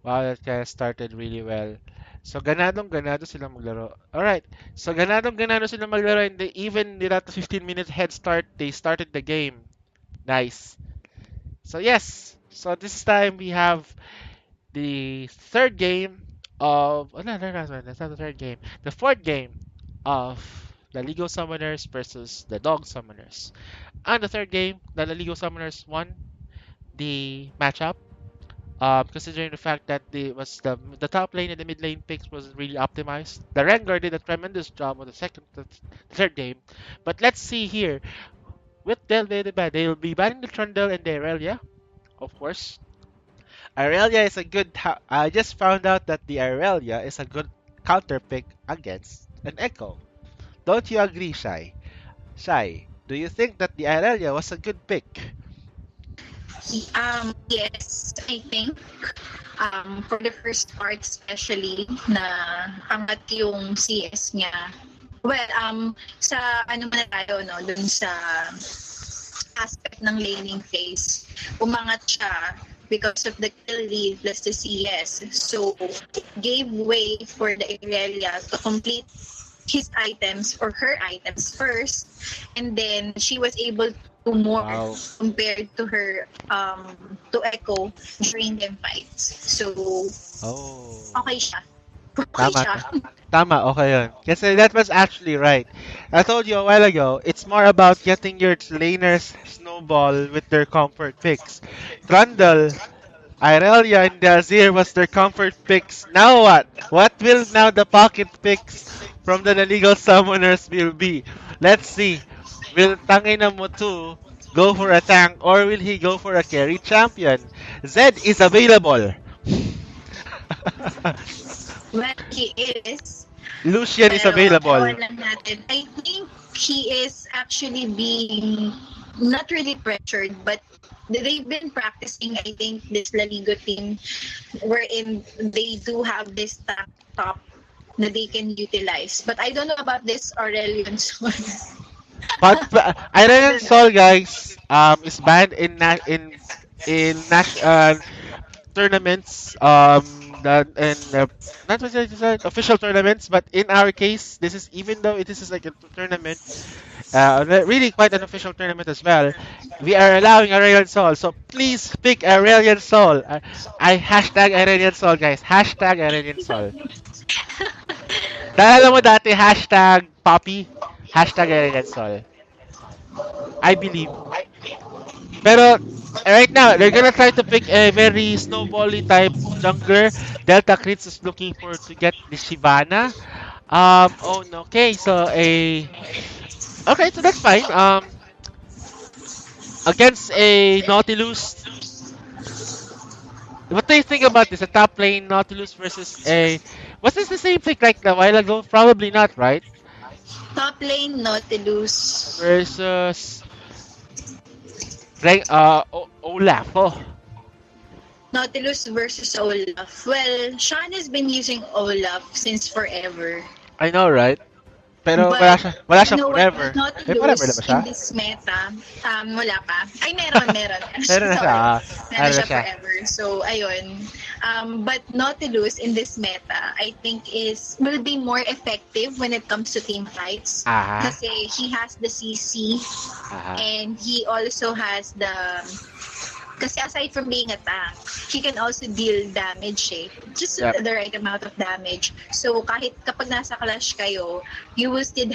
Wow, that kind of started really well. So, ganadong-ganado silang maglaro. Alright. So, ganadong-ganado silang maglaro and they even without the 15 minutes head start, they started the game. Nice. So, yes. So, this time we have the third game of... Oh, no, that's not the third game. The fourth game of the LaLigo Summoners versus the Dog Summoners. And the third game, the LaLigo Summoners won the matchup. Considering the fact that the top lane and the mid lane picks was really optimized. The Rengar did a tremendous job on the third game. But let's see here. With they'll be banning the Trundle and the Irelia, of course. Irelia is a good. I just found out that the Irelia is a good counter pick against an Echo. Don't you agree, Shai? Shai, do you think that the Irelia was a good pick? Yes, I think for the first part especially na angat yung CS niya. Well, sa ano man tayo, no, dun sa aspect ng laning phase, umangat siya because of the kill lead plus the CS. So, it gave way for the Irelia to complete his items or her items first, and then she was able to do more Wow. compared to her to Echo during them fights. So, Oh. okay siya. Okay Tama. siya. Tama, okay yun. Kasi that was actually right. I told you a while ago, it's more about getting your laners snowball with their comfort picks. Trundle, Irelia, and Dazir was their comfort picks. Now what? What will now the pocket picks from the legal summoners will be? Let's see. Will Tangina Mutu go for a tank or will he go for a carry champion? Zed is available. Well, he is. Lucian is Pero, available. ewan lang natin. I think he is actually being not really pressured, but they've been practicing, I think, this LaLigo team wherein they do have this top that they can utilize. But I don't know about this Aurelian's one. But I Iron don't know. Soul, guys, is banned in tournaments. That and not necessarily official tournaments, but in our case, this is even though it is like a tournament, really quite an official tournament as well. We are allowing Aurelian Soul, so please pick Aurelian Soul. I hashtag Aurelian Soul, guys. Hashtag Aurelian Soul. Dahil alam mo dati, hashtag Poppy, hashtag Aurelian Soul. I believe. Pero right now, they're gonna try to pick a very snowbally type jungler. Delta Crits is looking for to get the Shyvana. Oh no. Okay, so that's fine. Against a Nautilus, what do you think about this? A top lane Nautilus versus a was this the same pick like a while ago? Probably not, right? Top lane, Nautilus. Versus Olaf. Oh, Nautilus versus Olaf. Well, Sean has been using Olaf since forever. I know, right? Pero But, wala you siyang know what, forever. not May forever na lose ba siya? in this meta, wala pa. Ay, meron. Meron na siya. Sorry. Ano Meron na siya siya? forever. So, ayun. But not to lose in this meta, I think will be more effective when it comes to team fights. Ah. Kasi he has the CC Ah. and he also has the... Kasi aside from being a tank, he can also deal damage Just Yep. the right amount of damage. So kahit kapag nasa clash kayo, you will still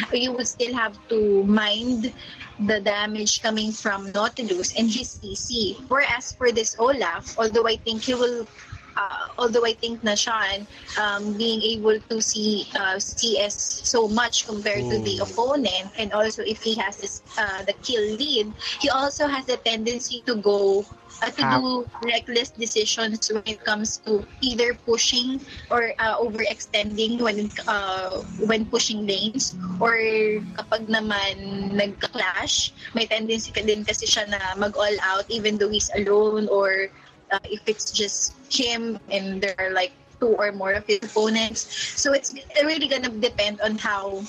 have to mind the damage coming from Nautilus and his CC. Whereas for this Olaf, although I think na Sean being able to see CS so much compared to the opponent, and also if he has the kill lead, he also has the tendency to go to do reckless decisions when it comes to either pushing or overextending when pushing lanes, or kapag naman nagka-clash, may tendency ka din kasi siya na mag-all out even though he's alone, or if it's just him and there are like two or more of his opponents. So it's really gonna depend on how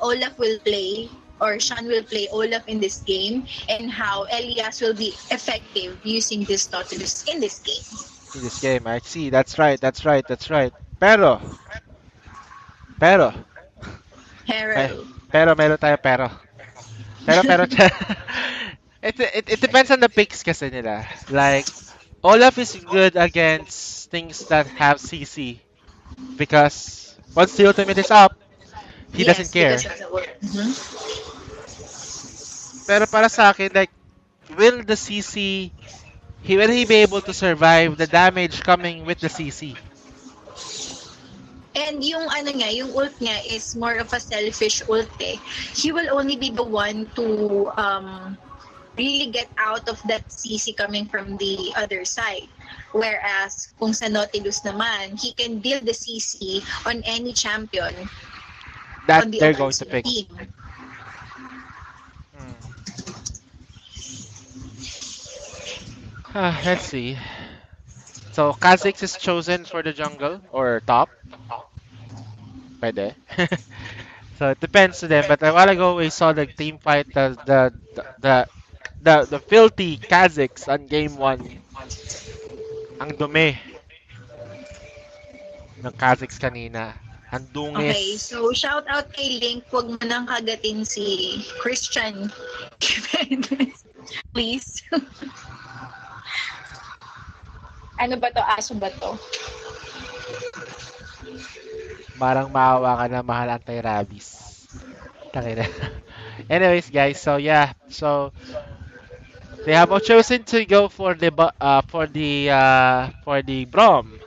Olaf will play, or Sean will play Olaf in this game, and how Elias will be effective using this Nautilus in this game. in this game. I see. That's right. That's right. That's right. Pero, may, Hero. meron tayo pero. Pero, it depends on the picks kasi nila. Like, Olaf is good against things that have CC because once the ultimate is up, he doesn't Yes, because care. of the word. Mhm. Pero para sa akin, like, will the CC, will he be able to survive the damage coming with the CC? And yung ano niya, yung ult niya is more of a selfish ult eh. He will only be the one to really get out of that CC coming from the other side. Whereas kung sa Nautilus naman, he can deal the CC on any champion That on the they're going to opposing pick. team. Hmm. Let's see. So Kha'Zix is chosen for the jungle or top. Pwede. So it depends to them. But a while ago we saw the team fight the filthy Kha'Zix on game one. Ang dumi ng Kha'Zix kanina. Ang dungis. Okay, so shout out kay Link, wag mo nang kagatin si Christian. Please. Ano ba to? Aso ba to? Parang maawa ka na mahal anti-rabies. Tangina. Anyways, guys, so yeah, so they have chosen to go for the for the Brom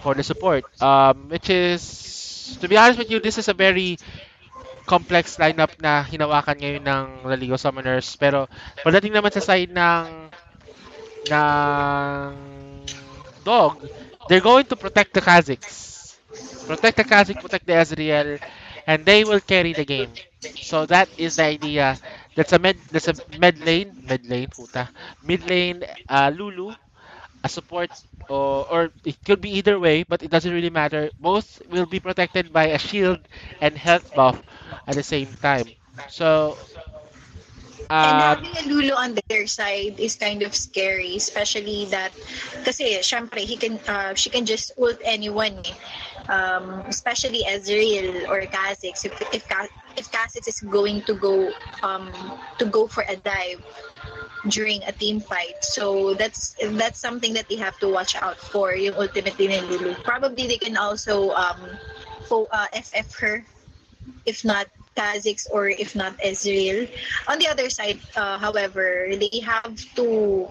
for the support. Which is to be honest with you, this is a very complex lineup na hinawakan ngayon ng LaLigo Summoners. Pero pagdating naman sa side ng Dog, they're going to protect the Kha'Zix. Protect the Kha'Zix, protect the Ezreal, and they will carry the game. So that is the idea. That's a mid lane, puta. Mid lane, Lulu, a support, or it could be either way, but it doesn't really matter. Both will be protected by a shield and health buff at the same time. So, And uh, having a Lulu on their side is kind of scary, especially that kasi syempre she can just ult anyone eh. Especially Ezreal or Kha'Zix if Kha'Zix is going to go for a dive during a team fight. So that's something that they have to watch out for yung ultimately ni Lulu. Probably they can also FF her if not Kha'Zix or if not Ezreal. On the other side, however, they have to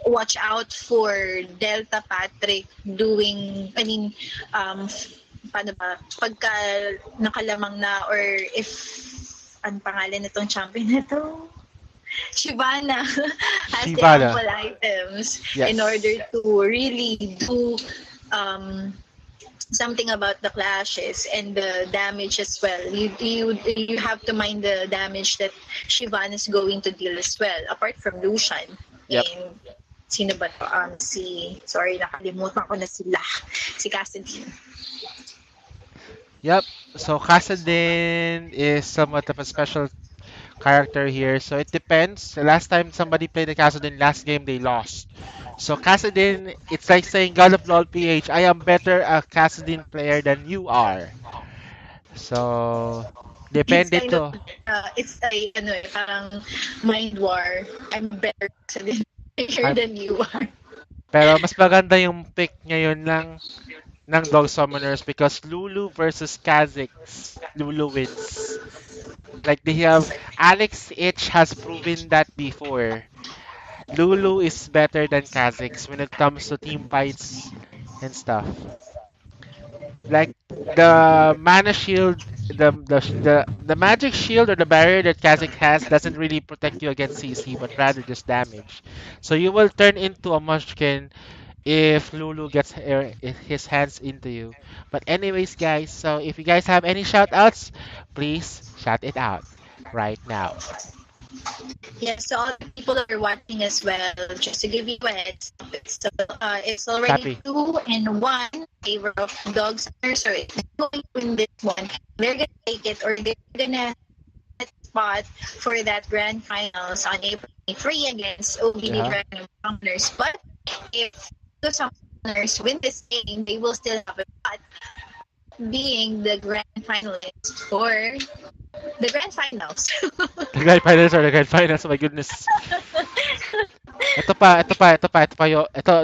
watch out for Delta Patrick doing, I mean, paano ba, pagka nakalamang na or if, ang pangalan nitong champion na to? Shivana has the Shivana. ample items in Yes. order to really do um, something about the clashes and the damage as well. You have to mind the damage that Shivan is going to deal as well, apart from Lucian. Yep. And sino ba to? Sorry, nakalimutan ko na sila. Si Cassidy. Yep. So Kassadin is somewhat of a special character here. So it depends. The last time somebody played the Kassadin last game, they lost. So Kassadin, it's like saying God of LoL PH, I am better a Kassadin player than you are. So It's depende kind of, to. it's a, parang mind war. I'm better I'm, than you are. pero mas maganda yung pick ngayon ng Dog Summoners because Lulu versus Kha'Zix, Lulu wins. Like they have Alex H has proven that before. Lulu is better than Kha'Zix when it comes to team fights and stuff. Like the mana shield, the magic shield or the barrier that Kha'Zix has doesn't really protect you against CC, but rather just damage. So you will turn into a munchkin if Lulu gets his hands into you. But anyways, guys, so if you guys have any shout outs, please shout it out right now. Yes, so all the people that are watching as well, just to give you a heads up, it's already Copy. 2-1 in favor of Dogs. So if they're going to win this one, they're going to take it or they're going to spot for that grand finals on April 23 against OBD Yeah. Dragon Summoners. But if Summoners win this game, they will still have a shot being the grand finalist for the grand finals. The grand finals or the grand finals. Oh my goodness. Ito,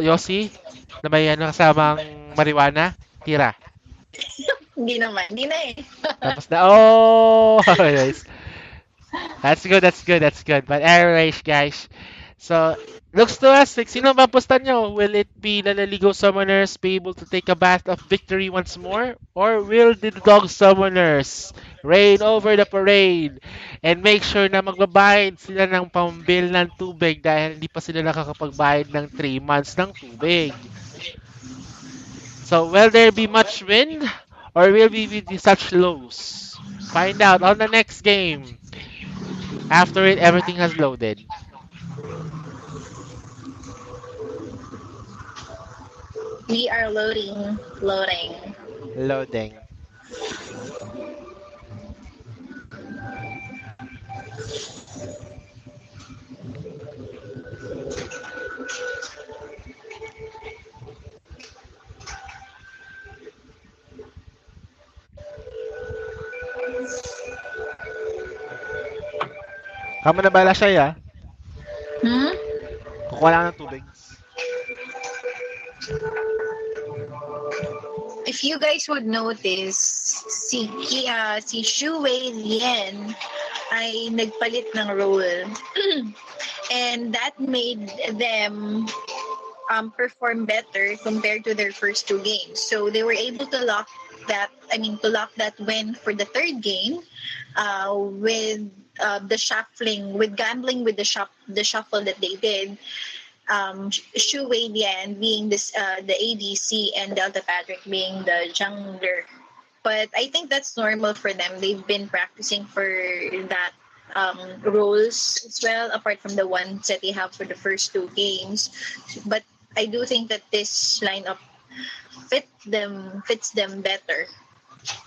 Yossi, na may ano kasamang marijuana, tira. Hindi naman, hindi na eh. Tapos na, oh! Nice. That's good. But anyways, guys, so, looks to us like sino mapusta nyo? Will it be the LaLigo Summoners be able to take a bath of victory once more? Or will the Dog Summoners reign over the parade and make sure na magbabayad sila ng pambil ng tubig dahil hindi pa sila nakakapagbayad ng 3 months ng tubig? So, will there be much win? Or will we be such lows? Find out on the next game. After it, everything has loaded. We are loading, loading. Loading. Kamo na bala siya, ya? Hmm? Kukuha lang ng tubig. If you guys would notice, si Shu Wei Lian ay nagpalit ng role. And that made them perform better compared to their first two games. So they were able to lock that win for the third game with the shuffling, with gambling with the shuffle that they did. Shu Wei Lian being the ADC and Delta Patrick being the jungler. But I think that's normal for them. They've been practicing for that roles as well, apart from the ones that they have for the first two games. But I do think that this lineup fits them better.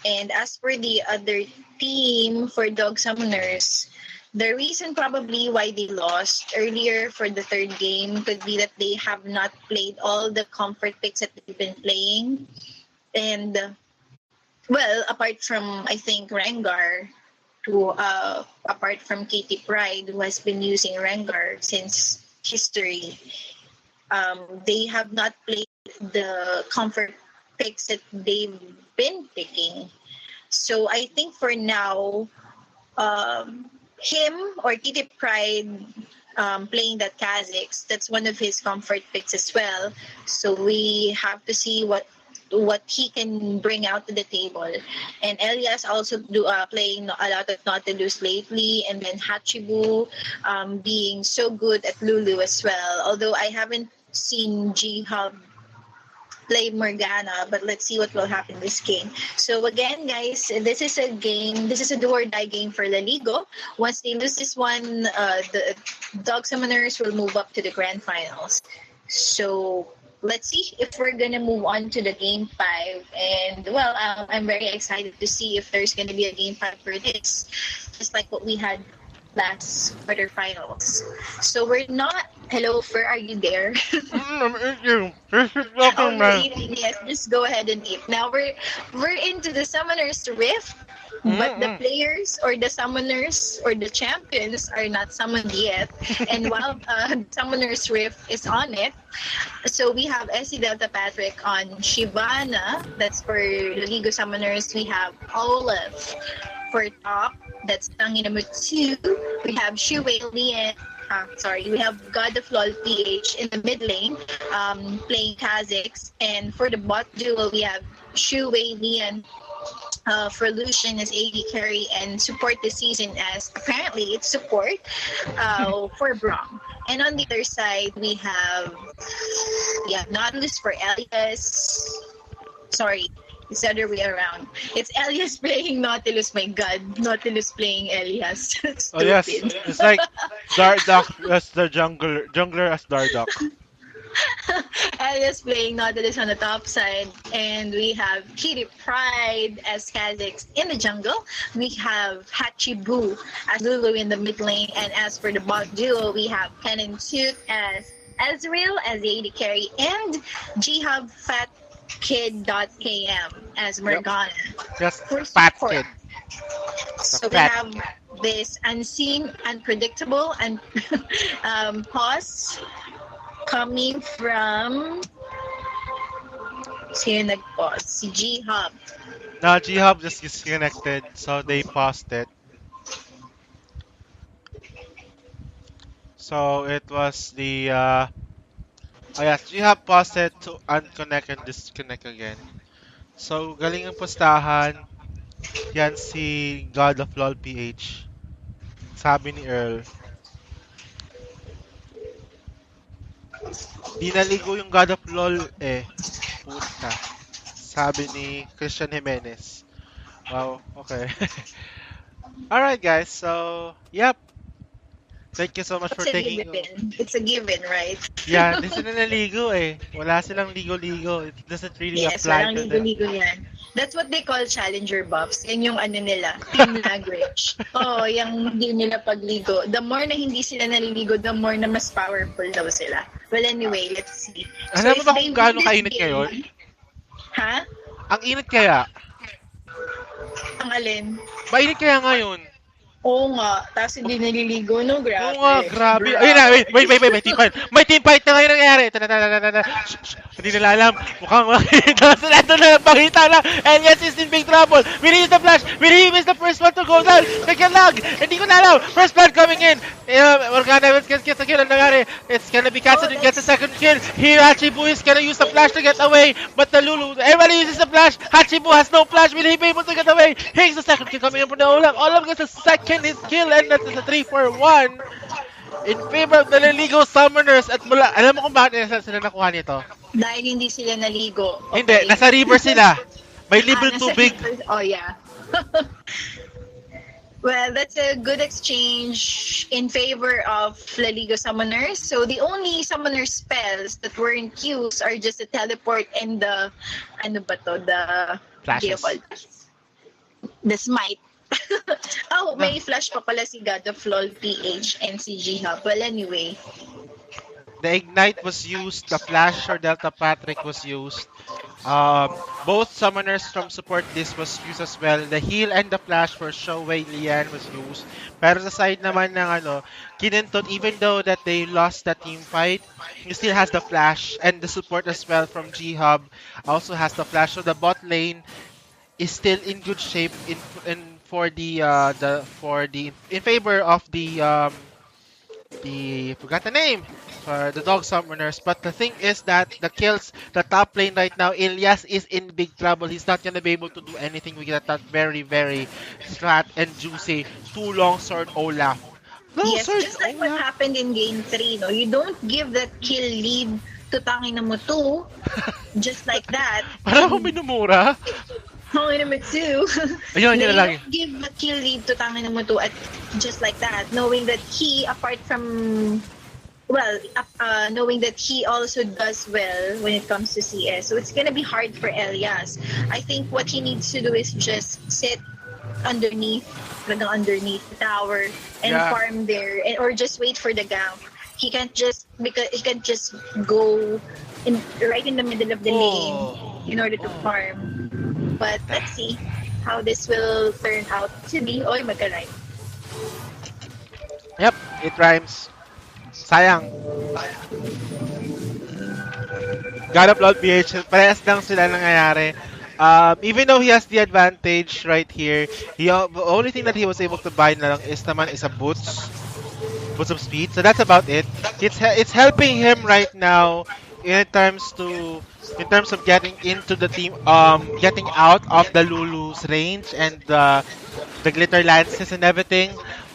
And as for the other team for Dog Summoners, the reason probably why they lost earlier for the third game could be that they have not played all the comfort picks that they've been playing. And, well, apart from, I think, Rengar, apart from Katie Pride, who has been using Rengar since history, they have not played the comfort picks that they've been picking. So I think for now, him or Kitty Pride playing that Kha'Zix, that's one of his comfort picks as well. So we have to see what he can bring out to the table. And Elias also playing a lot of Nautilus lately, and then Hachibu being so good at Lulu as well. Although I haven't seen G-Hub play Morgana, but let's see what will happen this game. So again, guys, this is a do or die game for LaLigo. Once they lose this one, the Dog Summoners will move up to the grand finals. So let's see if we're gonna move on to the game 5. And well, I'm very excited to see if there's gonna be a game 5 for this, just like what we had last quarterfinals. So we're not. Hello, Fer, are you there? I'm eating. Oh, you're eating. Yes, just go ahead and eat. Now we're into the Summoners Rift, but the players or the Summoners or the champions are not summoned yet. And while Summoners Rift is on it, so we have SC Delta Patrick on Shivana. That's for LaLigo Summoners. We have Olaf for top. That's Tangi number 2. We have Shu Wei Lian. We have God of LOL PH in the mid lane playing Kha'Zix. And for the bot duo, we have Shu Wei Lian for Lucian as AD carry and support this season as apparently it's support for Braum. And on the other side, we have Nautilus for Elias. Sorry, it's the other way around. It's Elias playing Nautilus. My God, Nautilus playing Elias. Stupid. Oh yes, it's like Dardock as the jungler as Dardock. Elias playing Nautilus on the top side, and we have Kitty Pride as Kha'Zix in the jungle. We have Hachibu as Lulu in the mid lane, and as for the bot duo, we have Ken and Toot as Ezreal as the AD carry, and Jihab FatKid.km as Yep. Morgana Just for fat support. kid. The So we fat. have this unseen, unpredictable, and pause coming from sino nag-pause? Si G-Hub. Now G-Hub just disconnected, so they paused it. So it was the oh yes, G-Hub paused it to unconnect and disconnect again. So galing ang pustahan. Yan si God of LOL PH. Sabi ni Earl. Di naligo yung God of LOL eh. Puta. Sabi ni Christian Jimenez. Wow, okay. Alright guys, so yep. Thank you so much for It's a taking given. It's a given, right? yeah, hindi sila naligo eh. Wala silang ligo-ligo. It doesn't really Yes, apply walang to them. ligo-ligo yan. That's what they call challenger buffs. Yan yung ano nila, team language. Oh, yung hindi nila pagligo. The more na hindi sila naliligo, the more na mas powerful daw sila. Well, anyway, let's see. So Alam mo if ba they kung win gaano this kainit ngayon? game, ha? Ang init kaya? Ang alin? Mainit kaya ngayon? Oo nga. Tapos hindi naliligo, no? Oo nga, Grabe. grabe. Ayun na, Grabe. wait, may team fight. May team fight na ngayon nangyayari. Shh, shh. Hindi nila alam. Mukhang makita sila. Ito na lang pakita na. Elias is in big trouble. We need the flash. We need the first one to go down. Second lag. Hindi ko na alam. First blood coming in. Morgana gets the kill. Ang nangyari. It's gonna be Oh, Katsunin gets the second kill. Here, Hachibu is gonna use the flash to get away. But the Lulu, everybody uses the flash. Hachibu has no flash. Will he be able to get away? Here's the second kill coming in from the Olam. Olam gets the second his kill. And that's a 3 for 1 in favor of the LaLigo Summoners at mula, alam mo kung bakit sila nakuha nito? dahil hindi sila naligo. Hindi, Okay. nasa river sila. May libreng Nasa tubig. river. Oh, yeah. Well, that's a good exchange in favor of LaLigo summoners. So the only summoner spells that weren't used are just the teleport and the ano ba to, the Flashes. the smite. Oh, No. may flash pa pala si God of LOL PH and si G-Hub. Well, anyway. The Ignite was used, the Flash or Delta Patrick was used. Both summoners from support list was used as well. The heal and the flash for Showway Lian was used. Pero sa side naman ng Kinentot, even though that they lost the team fight, he still has the flash and the support as well from G-Hub also has the flash. So the bot lane is still in good shape in for the in favor of the forgot the name for the dog summoners. But the thing is that the top lane right now, Elias is in big trouble. He's not gonna be able to do anything with that very very strat and juicy two long sword Olaf. Long Yes, sword just like what Olaf. happened in game 3, no? You don't give that kill lead to Tangina mo 2 just like that. Parang akong minumura. Tangina mo 2. Ayun, No, yun na you lang. don't give a kill lead to Tangina mo 2 at just like that, knowing that he, apart from well, knowing that he also does well when it comes to CS. So it's gonna be hard for Elias. I think what he needs to do is just sit underneath the tower and Yeah. farm there, or just wait for the gank. He can't just go right in the middle of the lane in order to farm. But let's see how this will turn out to be. Oy, magka-rhyme. Yep, it rhymes. Sayang. God of Lord PH, parehas lang sila nangyayari. Even though he has the advantage right here, the only thing that he was able to buy na lang is a boots of speed. So that's about it. It's helping him right now in terms of getting into the team, getting out of the Lulu's range and the glitter lances and everything.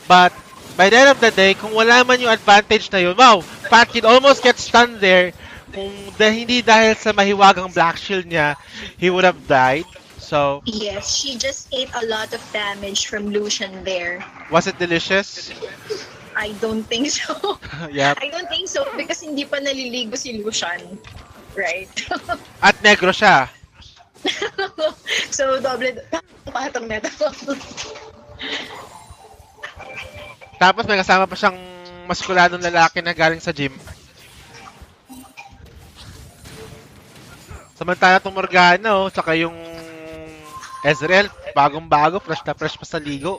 But by the end of the day, kung wala man yung advantage na yun, wow, Fat Kid almost gets stunned there. Kung hindi dahil sa mahiwagang black shield niya, he would have died. So, Yes, she just ate a lot of damage from Lucian there. was it delicious? I don't think so. Yep. I don't think so because hindi pa naliligo si Lucian. Right? At negro siya. So, double patong na to. Tapos may kasama pa siyang maskuladong lalaki na galing sa gym. Samantala itong Morgana, tsaka yung Ezreal, bagong-bago, fresh na fresh pa sa ligo.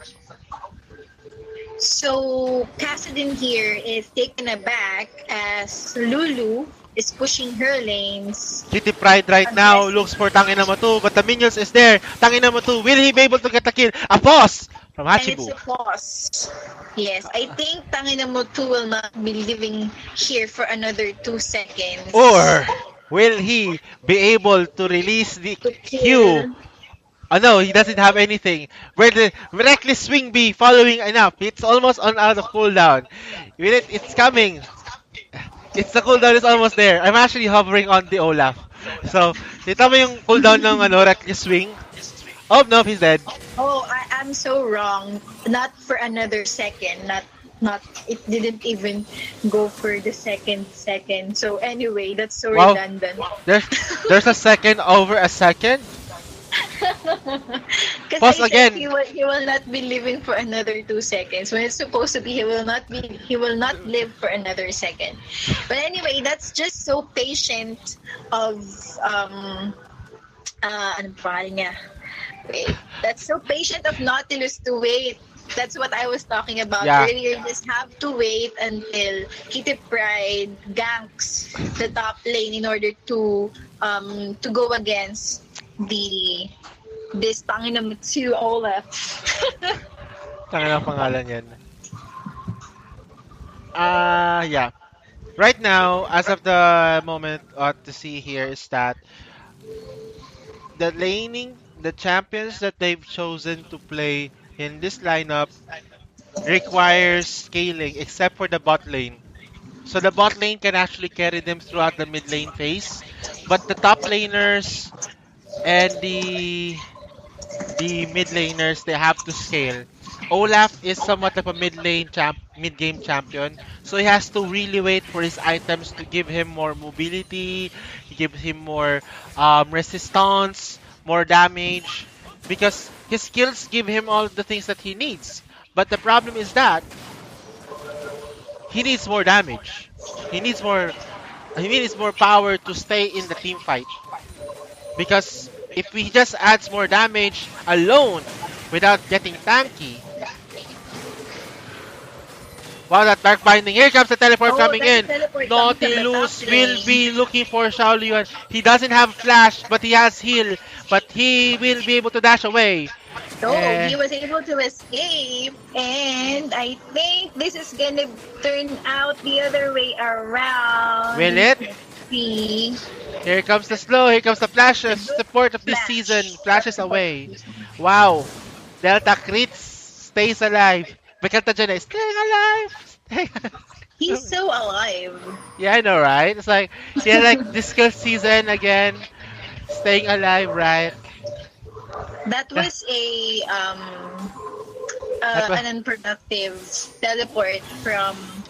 So Kassadin here is taken aback as Lulu is pushing her lanes Kitty Pride right now looks aggressively. for Tangina mo 2, but the minions is there. Tangina mo 2, will he be able to get the kill? A boss from And it's Hachibu. a pause. Yes, I think Tanginamo 2 will not be living here for another 2 seconds. Or will he be able to release the To Q? kill. Oh no, he doesn't have anything. Where the reckless swing be following enough? It's almost on out of cooldown. Will it? It's coming. It's the cooldown is almost there. I'm actually hovering on the Olaf. So, kita mo yung cooldown ng reckless swing? Oh no, he's dead. Oh, I'm so wrong. Not for another second. Not it didn't even go for the second. So anyway, that's so Wow. redundant. There's there's a second over a second. Because Pause I said again. he will not be living for another 2 seconds. When it's supposed to be he will not live for another second. But anyway, that's just so patient of ano pa niya? Wait, that's so patient of Nautilus to wait. That's what I was talking about Yeah. earlier. You just have to wait until Kitty Pride ganks the top lane in order to go against the this Panginamutsu Olaf. Tanga ng pangalan yan. Yeah. Right now, as of the moment, to see here is that the laning, the champions that they've chosen to play in this lineup requires scaling, except for the bot lane. So the bot lane can actually carry them throughout the mid lane phase, but the top laners and the mid laners they have to scale. Olaf is somewhat of a mid game champion, so he has to really wait for his items to give him more mobility, give him more resistance, more damage, because his skills give him all the things that he needs. But the problem is that he needs more damage. He needs more. He needs more power to stay in the team fight. Because if he just adds more damage alone without getting tanky, wow, that dark binding. Here comes the teleport Oh, coming that's a in. teleport coming from the top Nautilus will lane. be looking for Shaolin. He doesn't have flash, but he has heal. But he will be able to dash away. So Eh, he was able to escape, and I think this is gonna turn out the other way will around. it? Let's see. Here comes the slow. Here comes the flash. The good Support of this season flash. flashes away. Wow. Delta crits stays alive. Bekanta dyan eh, staying alive. Staying He's alive. so alive. Yeah, I know, right? It's like, yeah, like this kill season again, staying alive, right? That Yeah, was a that was, an unproductive teleport from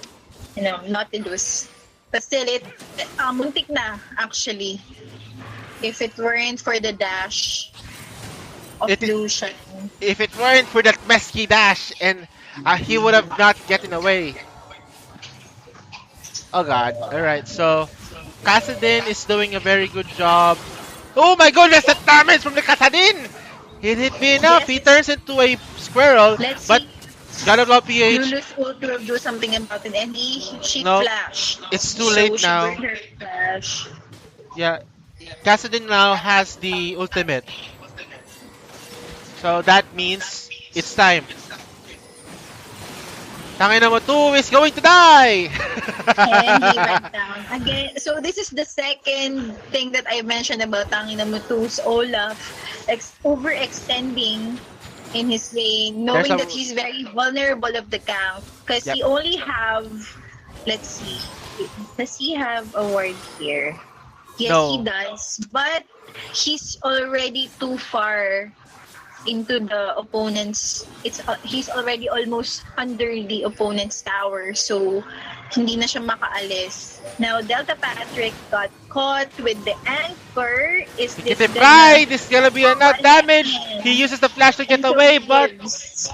Nautilus. But still, it muntik na actually. If it weren't for the dash of it, Lucian. if it weren't for that pesky dash, and he would have not gotten away. Oh god. Alright, so Kassadin is doing a very good job. Oh my goodness, that damage from the Kassadin! It hit me enough. Yes, He turns into a squirrel, let's but see. God of Love PH. Lulu's ult will do something about it, and she No, flashed, it's too so late she now. burned her flash. Yeah, Kassadin now has the ultimate. So that means it's time. Tangina mo 2 is going to die! And he went down again. So this is the second thing that I mentioned about Tanginamutu's Olaf overextending in his lane, There's knowing a... that he's very vulnerable of the gank because Yep. he only have. Let's see. Does he have a ward here? Yes, he No. does. But he's already too far into the opponent's he's already almost under the opponent's tower, so hindi na siya makaalis. Now Delta Patrick got caught with the anchor. Is this Kitty gonna Pride is gonna be enough damage. He uses the flash to get and so away, he but gives.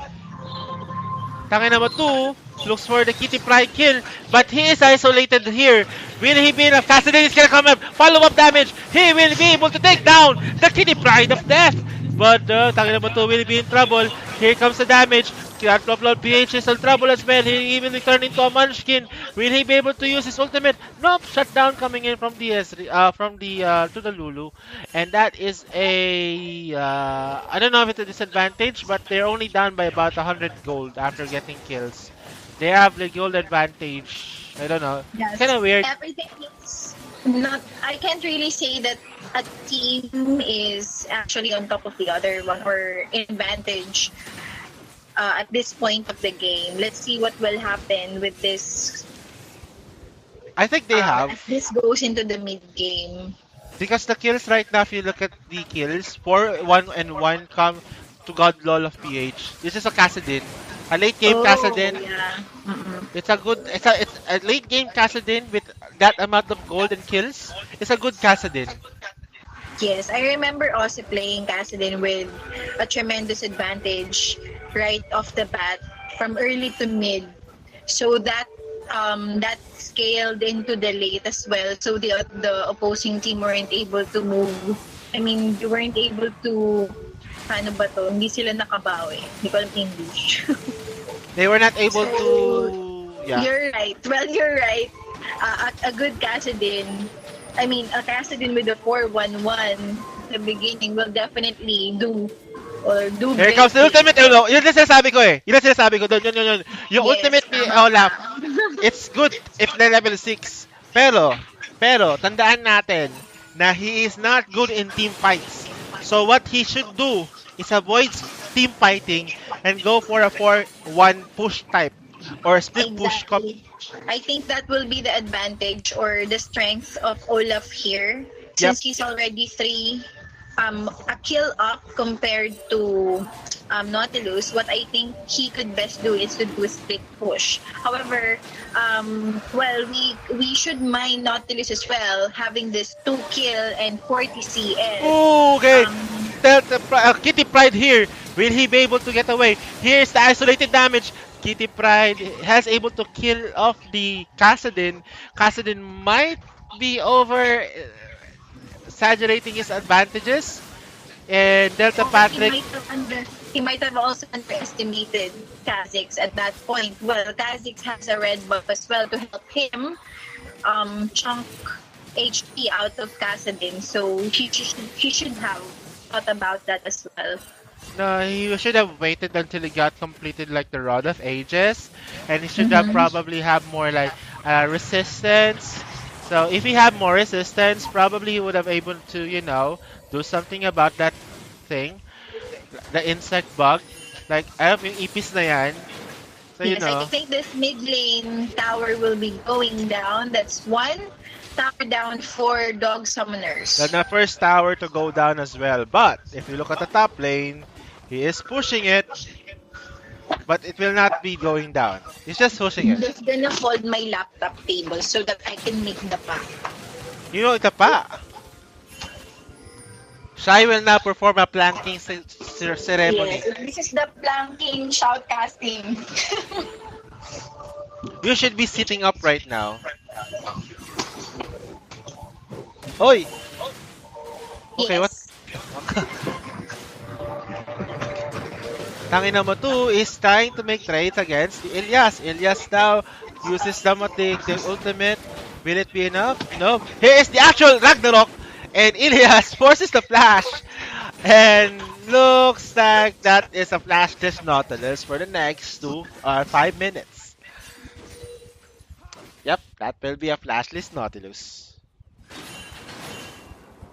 Tangina mo 2 looks for the Kitty Pride kill. But he is isolated here Will he be enough? Cassidy is gonna come up. Follow-up damage. He will be able to take down the Kitty Pride of Death. But Tangina Moto will be in trouble. Here comes the damage. Upload PH is in trouble as well. He even turned into a Munchkin. Will he be able to use his ultimate? Nope. Shutdown coming in from the to the Lulu, and that is a I don't know if it's a disadvantage, but they're only down by about 100 gold after getting kills. They have the gold advantage. I don't know. It's kind Yes, of weird. everything is not. I can't really say that a team is actually on top of the other one or in advantage at this point of the game. Let's see what will happen with this I think they as have. this goes into the mid game. Because the kills right now, if you look at the kills, 4, 1, and 1 come to God Lol of PH. This is a Kassadin. A late game Oh Kassadin. yeah. Mm-mm. It's a late game Kassadin with that amount of gold and kills. It's a good Kassadin. Yes, I remember also playing Kassadin with a tremendous advantage right off the bat from early to mid. So that scaled into the late as well. So the opposing team weren't able to move. I mean, you weren't able to paano ba to? Hindi sila nakabawi. Hindi ko alam English. They were not able So to, yeah. you're right. Well, you're right. A good Kassadin, I mean, a Kassadin with a 4-1-1 at the beginning will definitely do Here great comes the things. ultimate. No, yun yung sinasabi ko eh. Yun yung sinasabi ko. Doon, yun. Yung Yes, ultimate ni tama Olaf, ka. it's good if they're level 6. Pero, tandaan natin na he is not good in team fights. So what he should do is avoid team fighting and go for a 4-1 push type or split push. Exactly. I think that will be the advantage or the strength of Olaf here Yep. since he's already a kill up compared to Nautilus. What I think he could best do is to do a split push. However, well, we should mind Nautilus as well having this 2 kill and 40 CS. Ooh, okay. Um, Kitty Pride here. Will he be able to get away? Here's the isolated damage. Kitty Pride has able to kill off the Kassadin. Kassadin might be over exaggerating his advantages. And Delta or Patrick, he might have also underestimated Kha'Zix at that point. Well, Kha'Zix has a red buff as well to help him chunk HP out of Kassadin. So he should have thought about that as well. no, he should have waited until he got completed like the Rod of Ages. And he should have Mm-hmm. probably have more like resistance. So if he had more resistance, probably he would have able to, do something about that thing. The insect bug. Like, alam mo yung ipis na yan. So, Yes, I think this mid lane tower will be going down. That's one tower down for dog summoners. the first tower to go down as well. But, if you look at the top lane, he is pushing it, but it will not be going down. He's just pushing I'm it. just gonna fold my laptop table so that I can make the pack. Ito pa. Shai will now perform a planking ceremony. Yes, this is the planking shoutcasting. You should be sitting up right now. Oi! Okay, what? Yes. Tangina mo 2 is trying to make trades against the Ilyas. Ilyas now uses the ultimate. Will it be enough? No. Here is the actual Ragnarok. And Ilyas forces the flash. And looks like that is a flashless Nautilus for the next 5 minutes. Yep, that will be a flashless Nautilus.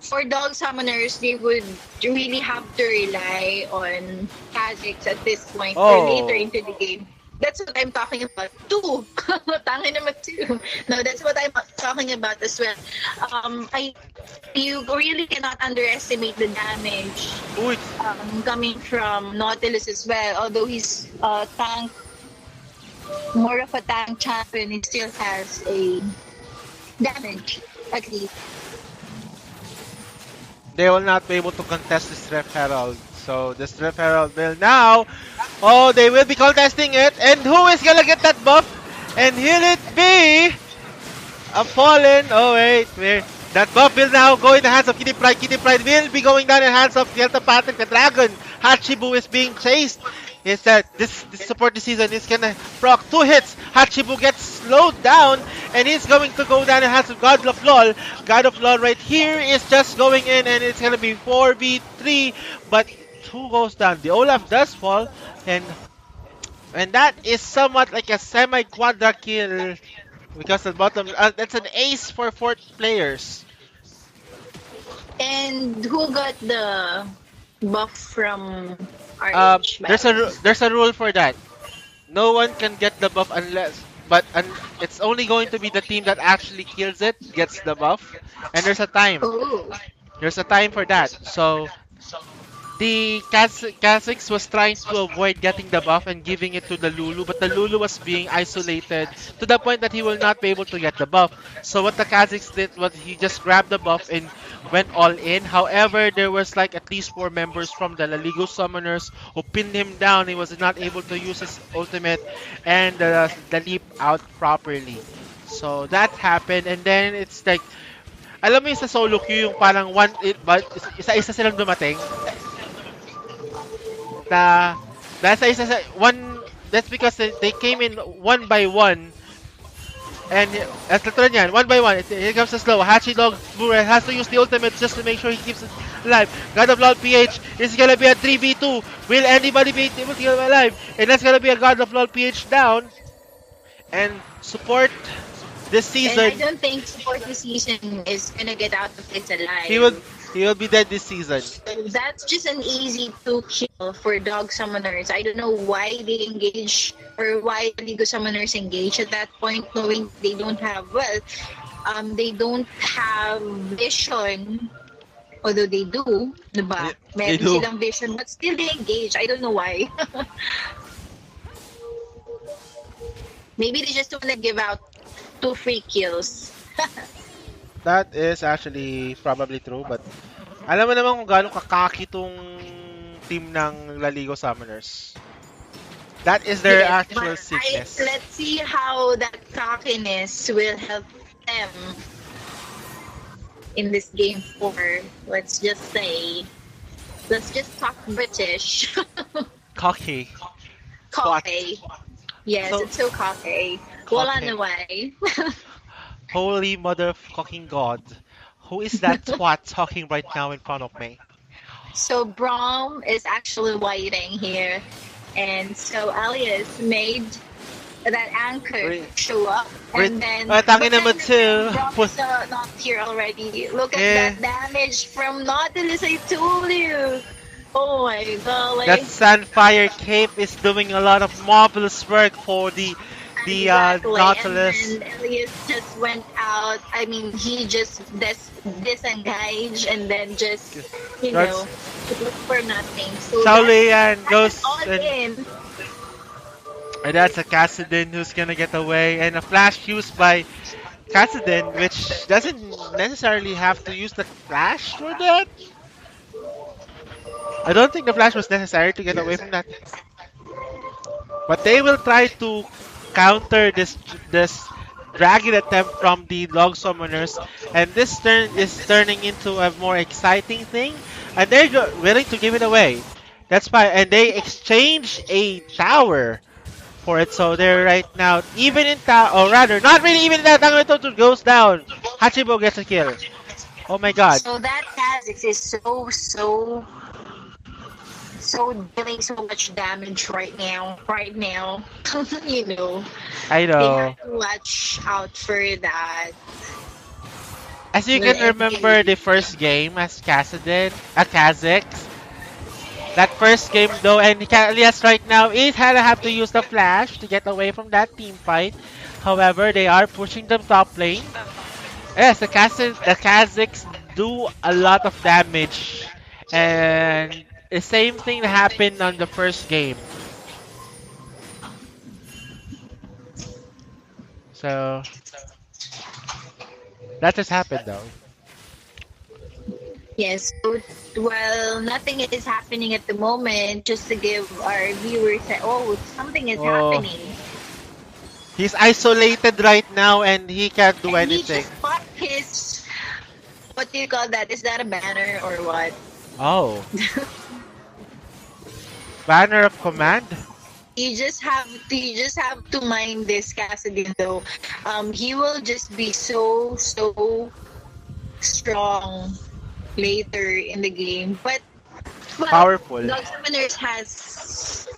For dog summoners, they would really have to rely on Kha'Zix at this point or later Oh, into the game. That's what I'm talking about. Two. Tangin naman two. No, that's what I'm talking about as well. You really cannot underestimate the damage uy, coming from Nautilus as well. Although he's tank, more of a tank champion, he still has a damage at least. they will not be able to contest the Strep Herald. So the Strep Herald will now. Oh, they will be contesting it. And who is gonna get that buff? And will it be A fallen. Oh wait, where that buff will now go in the hands of Kitty Pride. Kitty Pride will be going down in the hands of Delta Patrick the Dragon. Hachibu is being chased. Is that this support this season is gonna proc 2 hits. Hachibu gets slowed down and he's going to go down in the hands of God of LOL. God of LOL right here is just going in and it's gonna be 4v3. But who goes down? The Olaf does fall and that is somewhat like a semi quadra kill because the bottom, that's an ace for fourth players. And who got the buff from RH, by the way? There's a rule for that. No one can get the buff unless, it's only going to be the team that actually kills it gets the buff, and there's a time. Oh. There's a time for that. So the Kha'Zix was trying to avoid getting the buff and giving it to the Lulu, but the Lulu was being isolated to the point that he will not be able to get the buff. So what the Kha'Zix did was he just grabbed the buff and went all in. However, there was like at least 4 members from the LaLigo summoners who pinned him down. He was not able to use his ultimate and the leap out properly. So that happened, and then it's like, alam mo yung sa solo queue, yung parang but isa-isa silang dumating na nasa isa sa one. That's because they came in one by one. And as the turn yan, one by one, here comes the slow. Hachi Dog Bure has to use the ultimate just to make sure he keeps it alive. God of Lord PH is gonna be a 3v2. Will anybody be able to keep him alive? And that's gonna be a God of Lord PH down. And support this And I season, don't think support this season is gonna get out of this he will alive. he will be dead this season. That's just an easy to kill for dog summoners. I don't know why they engage or why the League of Summoners engage at that point, knowing they don't have, well, they don't have vision. Although they do, diba? They Meron do. silang vision, but still they engage. I don't know why. Maybe they just want to give out 2 free kills. That is actually probably true, but alam mo naman kung gaano kakaki tong team ng LaLigo Summoners. That is their Yes, but actual sickness. let's see how that cockiness will help them in this game 4. Let's just talk British. Cocky. Twat. Cocky. Yes, So, it's so cocky. Wala na cocky. way. Holy mother of cocking god. Who is that twat talking right now in front of me? So Brom is actually waiting here. And so Elias made that anchor Wait, show up. wait. And then, Tangin but then naman too. Brom is not here already. Look at Eh, that damage from Nautilus, I told you. Oh my god, that like, Sandfire Cape is doing a lot of marvelous work for the exactly. And Nautilus. then Elias just went out. I mean, he just disengaged and then just, you That's know, look for nothing. So Saulian that's goes all in. and that's a Cassidin who's gonna get away, and a flash used by Cassidin, which doesn't necessarily have to use the flash for that. I don't think the flash was necessary to get away from that. But they will try to counter this dragon attempt from the log summoners, and this turn is turning into a more exciting thing, and they're willing to give it away. That's why, and they exchange a tower for it, so they're right now even in tower, or rather, not really even in that. Tangototo goes down. Hachibo gets a kill. Oh my god, So that Kha'Zix is so dealing so much damage right now. Right now, you know, I they have know. to watch out for that. As you Will can remember engage. the first game as Kassadin, a Kha'Zix, that first game though, and Elias right now is had to have to use the flash to get away from that team fight. However, they are pushing the top lane. Yes, the Kha'Zix do a lot of damage, and the same thing happened on the first game. So that just happened though. Yes. So, well, nothing is happening at the moment. Just to give our viewers that, oh, something is Oh, happening. He's isolated right now and he can't do And he just anything. bought his, what do you call that? Is that a banner or what? Oh, banner of command? You just have to mind this Cassidy though. He will just be so strong later in the game. But well, Powerful. Dog Summoners has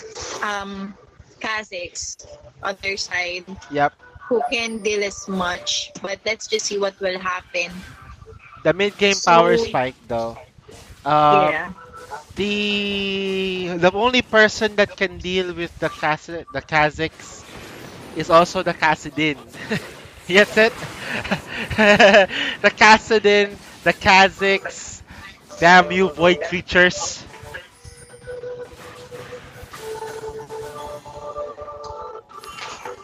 Kha'Zix on their side Yep. who can deal as much. But let's just see what will happen. The mid game power So spike though. Um, yeah. the only person that can deal with the Kazakhs is also the Kassadin. That's it. The Kassadin, the Kazakhs. Damn you, void creatures.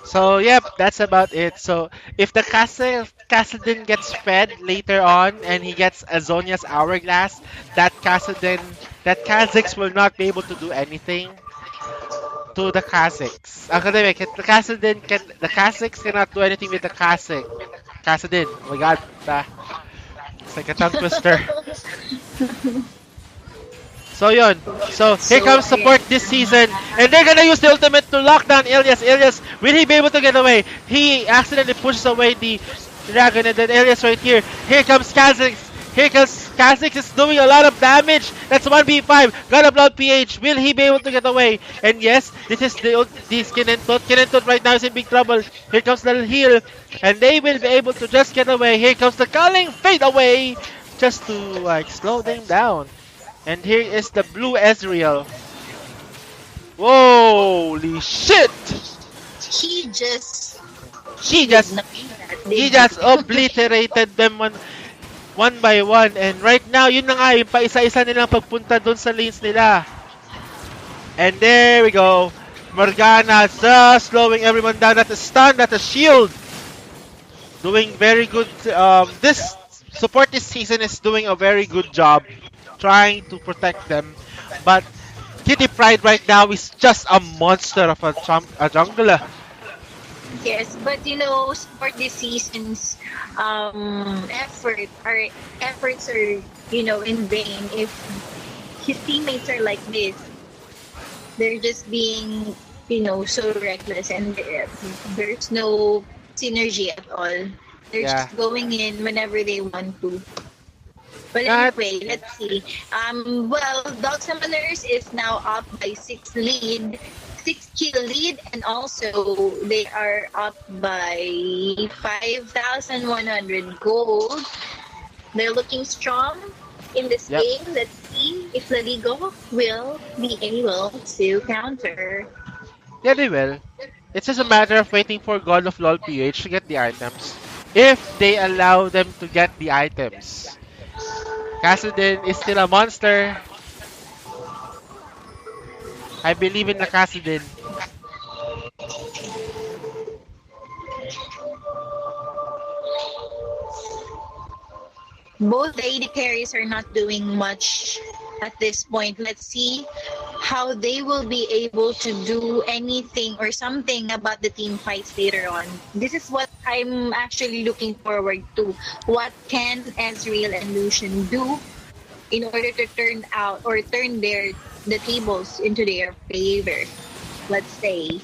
So yep, that's about it. So if the Kassadin gets fed later on and he gets Azonia's hourglass, that Kazakhs will not be able to do anything to the Kazakhs. Academic, the Kazakhs cannot do anything with the Kassadin. Oh my god, it's like a tongue twister. So yun. So here So comes support this season. And they're gonna use the ultimate to lock down Elias. Elias, will he be able to get away? He accidentally pushes away the dragon and then Elias right here. Here comes Kha'Zix. Here comes Kha'Zix is doing a lot of damage. That's 1v5. Got a blood PH. Will he be able to get away? And yes, this is the Kinentut. Kinentut right now is in big trouble. Here comes the heal. And they will be able to just get away. Here comes the calling fade away. Just to like slow them down. And here is the blue Ezreal. Holy shit! he just He did just not that, he did just he? obliterated them one by one. And right now, yun na nga, yung paisa-isa nilang pagpunta dun sa lanes nila. And there we go. Morgana just slowing everyone down. That's a stun, that's a shield. Doing very good. This support this season is doing a very good job trying to protect them. But Kitty Pride right now is just a monster of a jungler. Yes, but sport this season's efforts are in vain if his teammates are like this. They're just being so reckless, and there's no synergy at all. They're Yeah. just going in whenever they want to. Well, That anyway, let's see. Well, Dog Summoners is now up by 6 kill lead, and also they are up by 5,100 gold. They're looking strong in this yep. game. Let's see if LaLigo will be able to counter. Yeah, they will. It's just a matter of waiting for God of LoL PH to get the items. If they allow them to get the items. Kassadin is still a monster. I believe in the Kassadin. Both the AD carries are not doing much at this point. Let's see how they will be able to do anything or something about the team fights later on. This is what I'm actually looking forward to. What can Ezreal and Lucian do in order to turn the tables into their favor? Let's say.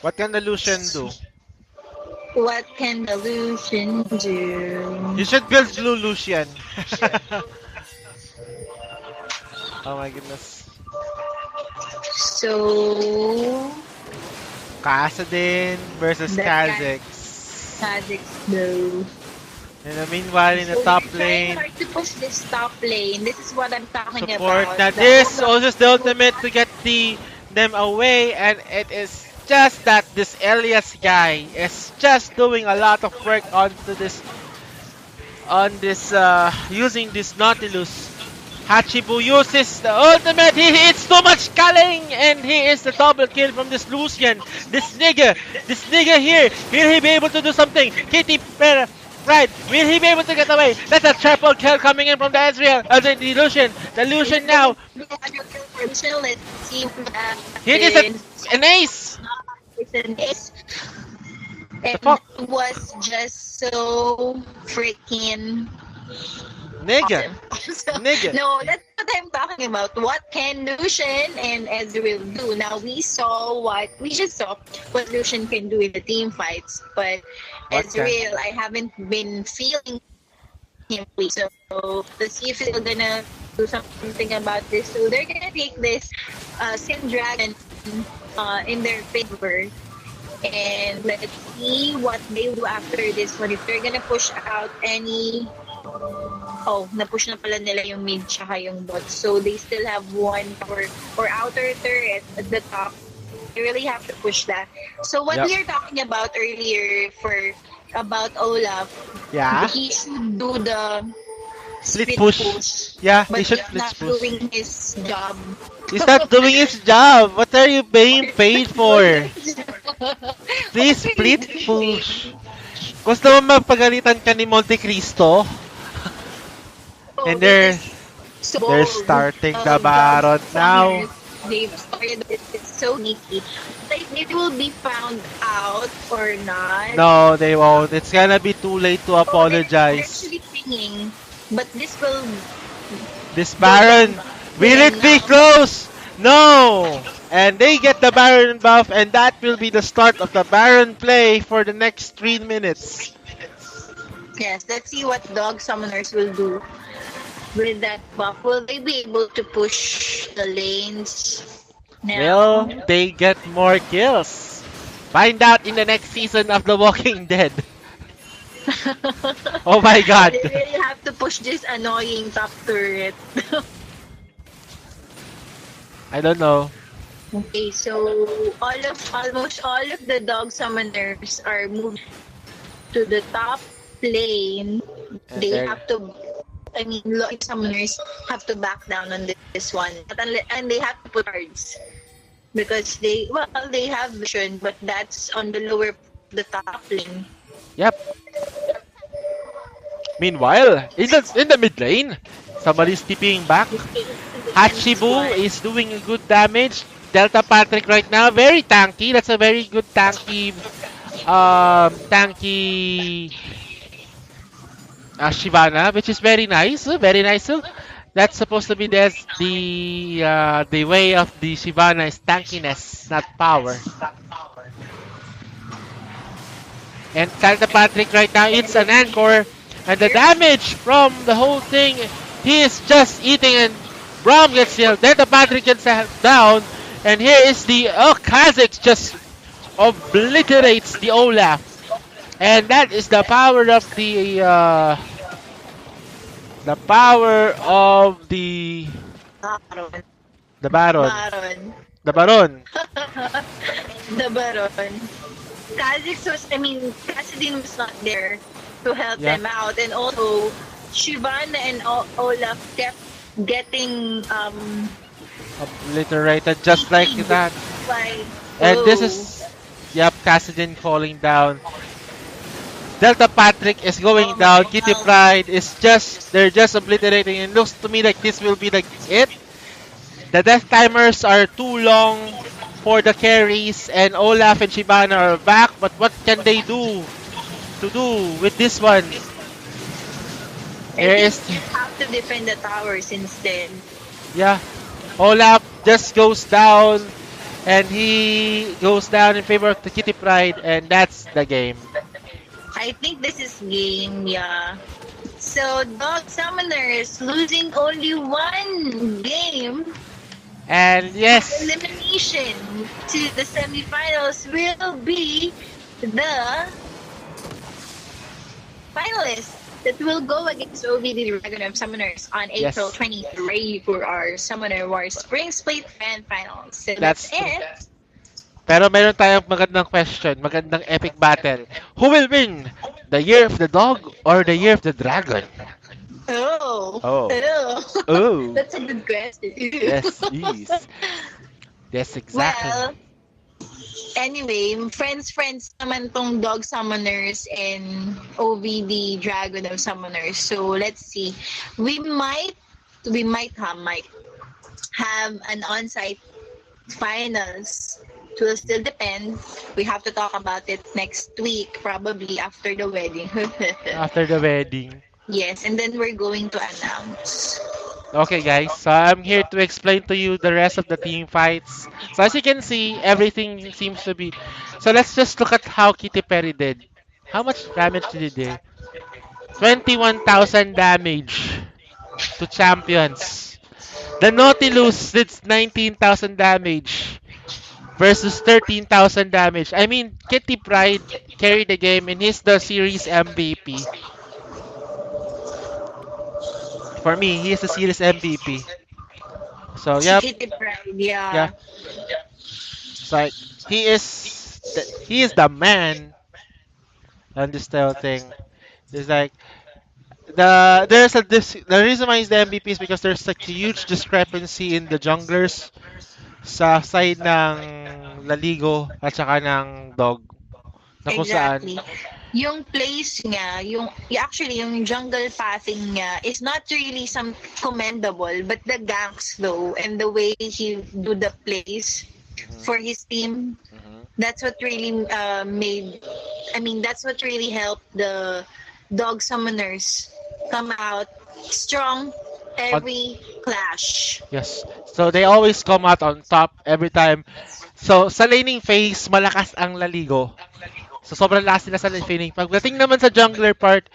What can the Lucian do? What can the Lucian You do? should build Blue Lucian. Oh my goodness. So Kassadin versus that guy Kha'Zix. Kha'Zix though. And meanwhile, in the So top they're trying lane, hard to push this top lane. This is what I'm talking support. about. Now The this whole also is the ultimate to get them away, and it is just that this Elias guy is just doing a lot of work on this using this Nautilus. Hachibu uses the ultimate. He hits too much culling, and he is the double kill from this Lucian. This nigga here. Will he be able to do something? Kitty Pera. Pride, will he be able to get away? That's a triple kill coming in from the Ezreal. The illusion. The Is illusion it gonna now. be a quadruple fortune? Let's see what It is happens. an ace. It's an ace, What the and fuck? it was just so freaking Nigga. awesome. So, Nigga. no, that's what I'm talking about. What can Lucian and Ezreal do? Now we just saw what Lucian can do in the team fights, but What can? Ezreal, I haven't been feeling him play. So let's see if they're gonna do something about this. So they're gonna take this Sin Dragon in their favor. And let's see what they'll do after this one. If they're gonna push out any. Oh, na-push na pala nila yung mid tsaka yung bot. So they still have one tower or outer turret at the top. They really have to push that. So what Yep. we are talking about earlier about Olaf, Yeah. he should do the Split split push. push, Yeah, he but should he's split not push. doing his job. He's not doing his job. What are you being paid for? Please What are you split doing? push. Gusto mo mapagalitan ka ni Monte Cristo? Oh, And this is so they're bold. starting the Dog Baron now. summoners, they've started it's so sneaky. Like, it will be found out or not. No, they won't. It's gonna be too late to Oh, they're apologize. actually singing, but this will This go Baron, them back to will them it be now. close? No! And they get the Baron buff, and that will be the start of the Baron play for the next 3 minutes. Yes, let's see what dog summoners will do with that buff. Will they be able to push the lanes now? Will they get more kills? Find out in the next season of The Walking Dead. Oh my god. They really have to push this annoying top turret. I don't know. Okay, so almost all of the dog summoners are moved to the top lane. And They they're have to. I mean, summoners have to back down on this one, and they have to put cards because they have vision, but that's on the top lane. yep. Meanwhile, in the mid lane, somebody's tipping back. Defense Hachibu one. is doing a good damage. Delta Patrick right now, very tanky. That's a very good tanky Shyvana, which is very nice. Very nice. That's supposed to be the way of the Shyvana is tankiness, not power. And Delta Patrick right now, it's an anchor. And the damage from the whole thing, he is just eating and Braum gets killed. Delta Patrick gets down. And here is Kha'Zix just obliterates the Olaf. And that is the power of Baron. the Baron. Baron. The Baron. The Baron. Kassadin was not there to help Yeah. them out. And also, Shyvana and Olaf kept getting Obliterated just like that. by And this oh, is yep, Kassadin falling down. Delta Patrick is going oh down. my Kitty god. Pride is they're just obliterating. It looks to me like this will be it. The death timers are too long for the carries, and Olaf and Shyvana are back. But what can they do with this one? I Here think is you have to defend the towers instead. yeah. Olaf just goes down, and he goes down in favor of the Kitty Pride, and that's the game. I think this is game, yeah. So Dog Summoners losing only one game. And yes, Elimination to the semifinals will be the finalists that will go against OVD Dragon of Summoners on yes, April 23 for our Summoner Wars Spring Split Fan Finals. So that's that's true. it. Pero meron tayong magandang question, magandang epic battle. Who will win? The year of the dog or the year of the dragon? Oh, Oh. oh. Oh. That's a good question. Yes, yes. Yes, exactly. Well, Anyway, friends naman tong dog summoners and OVD dragon of summoners. So let's see. We might might have an on-site finals. It will still depend. We have to talk about it next week, probably after the wedding. after the wedding. Yes, and then we're going to announce. Okay, guys, so I'm here to explain to you the rest of the team fights. So as you can see, everything seems to be. So let's just look at how Kitty Perry did. How much damage did he do? 21,000 damage to champions. The Nautilus did 19,000 damage versus 13,000 damage. I mean, Kitty Pride carried the game and he's the series MVP. For me, he is the series MVP. So, yep, Kitty Pride, yeah. yeah. It's like he is the man on this style thing. It's like the reason why he's the MVP is because there's like a huge discrepancy in the junglers sa side ng LaLigo at saka ng Dog na kung saan Exactly. Yung place niya, actually yung jungle pathing niya is not really some commendable, but the ganks though and the way he do the plays Mhm, for his team, mhm. that's what really that's what really helped the dog summoners come out strong On, every clash. yes. So they always come out on top every time. So sa laning phase, malakas ang LaLigo. So sobrang lakas nila sa laning. Pagdating naman sa jungler part,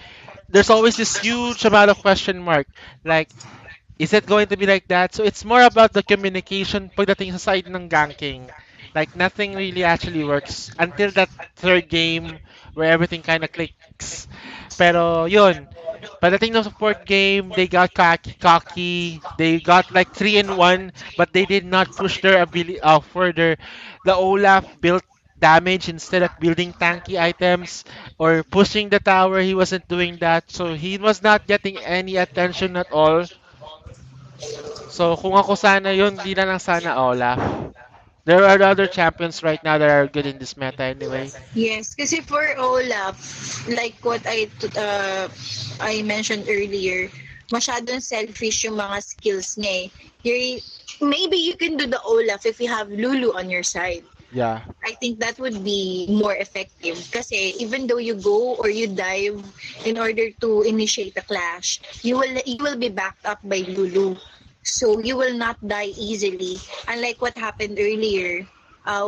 there's always this huge amount of question mark. Like, is it going to be like that? So it's more about the communication pagdating sa side ng ganking. Like nothing really actually works until that third game where everything kind of clicks. Pero yun, pagdating ng support game, they got cocky. They got like 3 and 1, but they did not push their ability further. The Olaf built damage instead of building tanky items or pushing the tower. He wasn't doing that. So he was not getting any attention at all. So kung ako sana yun, di na lang sana Olaf. There are other champions right now that are good in this meta anyway. Yes, kasi for Olaf, like what I mentioned earlier, masyadong selfish yung mga skills niya eh. Maybe you can do the Olaf if you have Lulu on your side. Yeah. I think that would be more effective kasi even though you go or you dive in order to initiate a clash, you will be backed up by Lulu. So you will not die easily. Unlike what happened earlier,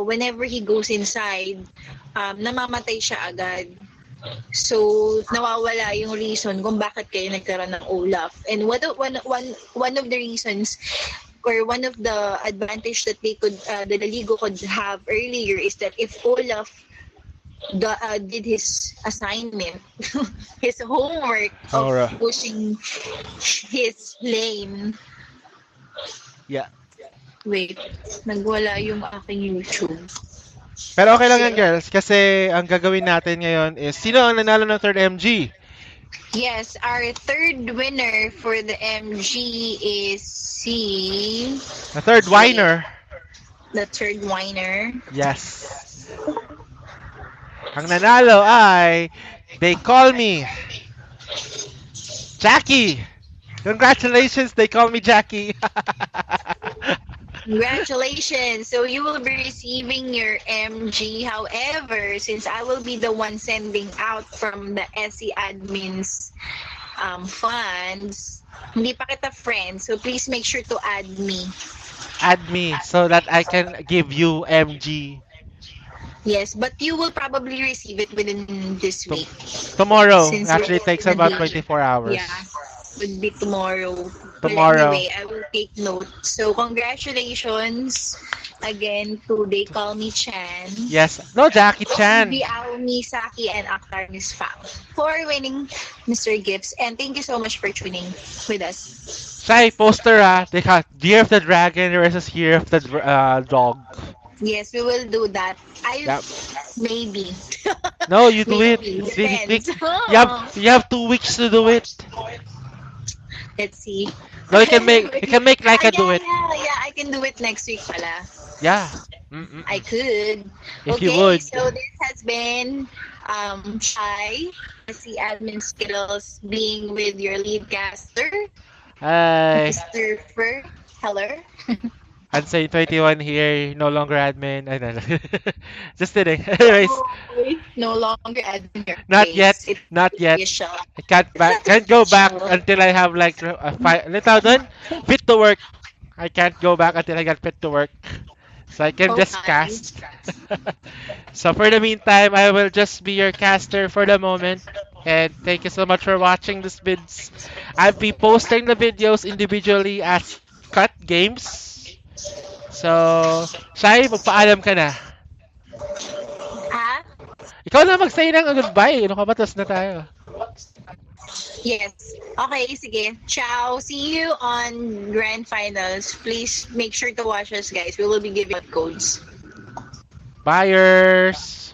whenever he goes inside, namamatay siya agad. So, nawawala yung reason kung bakit kayo nagkaroon ng Olaf. And one of the reasons or one of the advantage that the Ligo could have earlier is that if Olaf did his assignment, his homework of Aura. pushing his lane. Yeah. Wait, nagwala yung aking YouTube. Pero okay lang yan, girls, kasi ang gagawin natin ngayon is sino ang nanalo ng third MG? Yes, our third winner for the MG is The third wait, winner. the third winner. Yes. Ang nanalo ay they call me Jackie. Congratulations, they call me Jackie. Congratulations! So you will be receiving your MG. However, since I will be the one sending out from the SE admins funds, hindi pa kita friend. So please make sure to add me. Add me so that I can give you MG Yes, but you will probably receive it within this Tom- week. tomorrow. Since Actually, we're it takes gonna about be, 24 hours. yeah, would be tomorrow. Well, Tomorrow. anyway, I will take note. So, congratulations again to They Call Me Chan, Yes. No, Jackie Chan. Biao Misaki, and Akhtar Miss Fang for winning Mr. Gifts. And thank you so much for tuning with us. Shy poster they got Year of the Dragon versus Year of the Dog. Yes, we will do that. Yep. Maybe. No, you do it. Maybe. It's really quick. Depends. You have 2 weeks to do it. Let's see. No, you can make Laika do Yeah, it. yeah, yeah. I can do it next week pala. Yeah. I Mm-mm-mm. could. If you Okay, would. so this has been Shy, the admin skills, being with your lead caster, Hi. Mr. Fur Heller. Unsane 21 here, no longer admin. I don't know. Just kidding. Anyways, No longer admin your not yet. case. It's Not yet. official. I can't It's back. not Can't go back official. until I have like a five. Little done. Fit to work. I can't go back until I get fit to work. So I can just Okay. cast. So for the meantime, I will just be your caster for the moment. And thank you so much for watching this vids. I'll be posting the videos individually as cut games. So, Shai, magpaalam ka na. Ah, Ikaw na mag-say ng goodbye. Ano ka ba? Tapos na tayo. yes. Okay, sige. Ciao. See you on grand finals. Please make sure to watch us, guys. We will be giving out codes. Buyers!